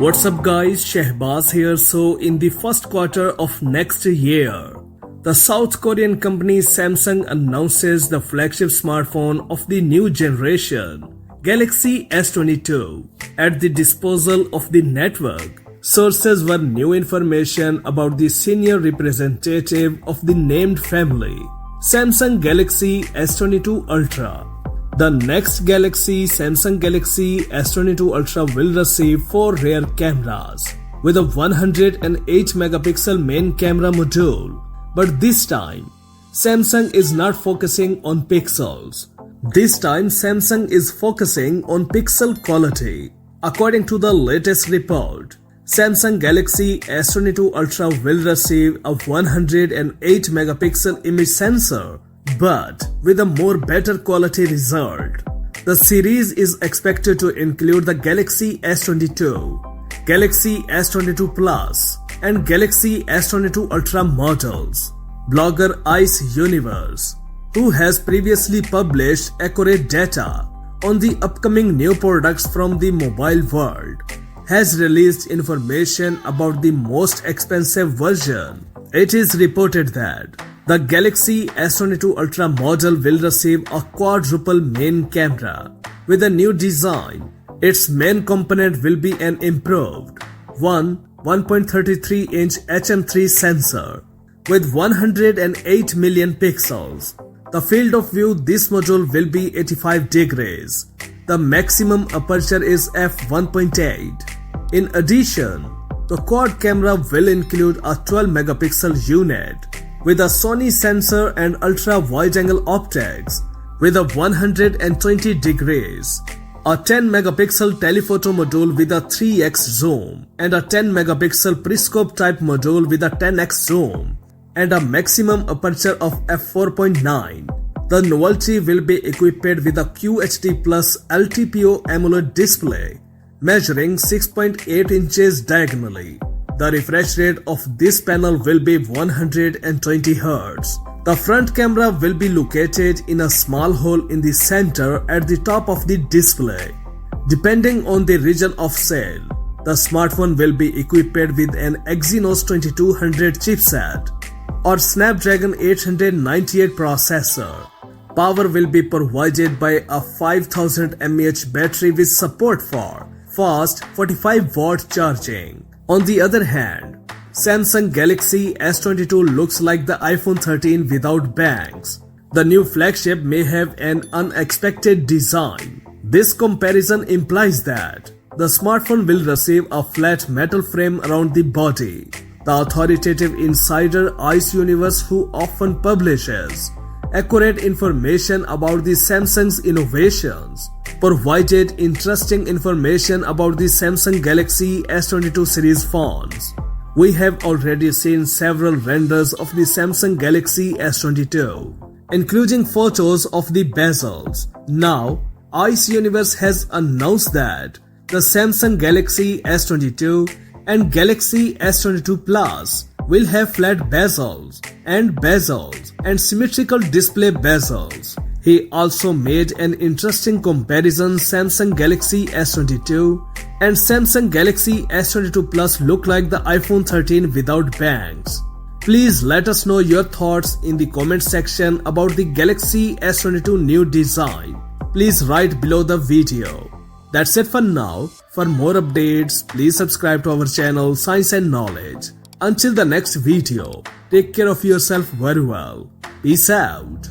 What's up guys, Shehbaz here. So in the first quarter of next year, the South Korean company Samsung announces the flagship smartphone of the new generation, Galaxy S22, at the disposal of the network. Sources were new information about the senior representative of the named family, Samsung Galaxy S22 Ultra. The next Samsung Galaxy S22 Ultra will receive 4 rear cameras with a 108-megapixel main camera module. But this time, Samsung is not focusing on pixels. This time, Samsung is focusing on pixel quality. According to the latest report, Samsung Galaxy S22 Ultra will receive a 108-megapixel image sensor, but with a more better quality result. The series is expected to include the Galaxy S22, Galaxy S22 Plus, and Galaxy S22 Ultra models. Blogger Ice Universe, who has previously published accurate data on the upcoming new products from the mobile world, has released information about the most expensive version. It is reported that the Galaxy S22 Ultra model will receive a quadruple main camera with a new design. Its main component will be an improved 1.33-inch HM3 sensor with 108 million pixels. The field of view this module will be 85 degrees. The maximum aperture is f1.8. In addition, the quad camera will include a 12-megapixel unit with a SONY sensor and ultra-wide-angle optics with a 120 degrees, a 10-megapixel telephoto module with a 3x zoom, and a 10-megapixel periscope type module with a 10x zoom, and a maximum aperture of f4.9. The novelty will be equipped with a QHD Plus LTPO AMOLED display measuring 6.8 inches diagonally. The refresh rate of this panel will be 120 Hz. The front camera will be located in a small hole in the center at the top of the display. Depending on the region of sale, the smartphone will be equipped with an Exynos 2200 chipset or Snapdragon 898 processor. Power will be provided by a 5000 mAh battery with support for fast 45-watt charging. On the other hand, Samsung Galaxy S22 looks like the iPhone 13 without bangs. The new flagship may have an unexpected design. This comparison implies that the smartphone will receive a flat metal frame around the body. The authoritative insider Ice Universe, who often publishes accurate information about the Samsung's innovations, provided interesting information about the Samsung Galaxy S22 series phones. We have already seen several renders of the Samsung Galaxy S22, including photos of the bezels. Now, Ice Universe has announced that the Samsung Galaxy S22 and Galaxy S22 Plus will have flat bezels and symmetrical display bezels. He also made an interesting comparison. Samsung Galaxy S22 and Samsung Galaxy S22 Plus look like the iPhone 13 without bangs. Please let us know your thoughts in the comment section about the Galaxy S22 new design. Please write below the video. That's it for now. For more updates, please subscribe to our channel Science and Knowledge. Until the next video, take care of yourself very well. Peace out.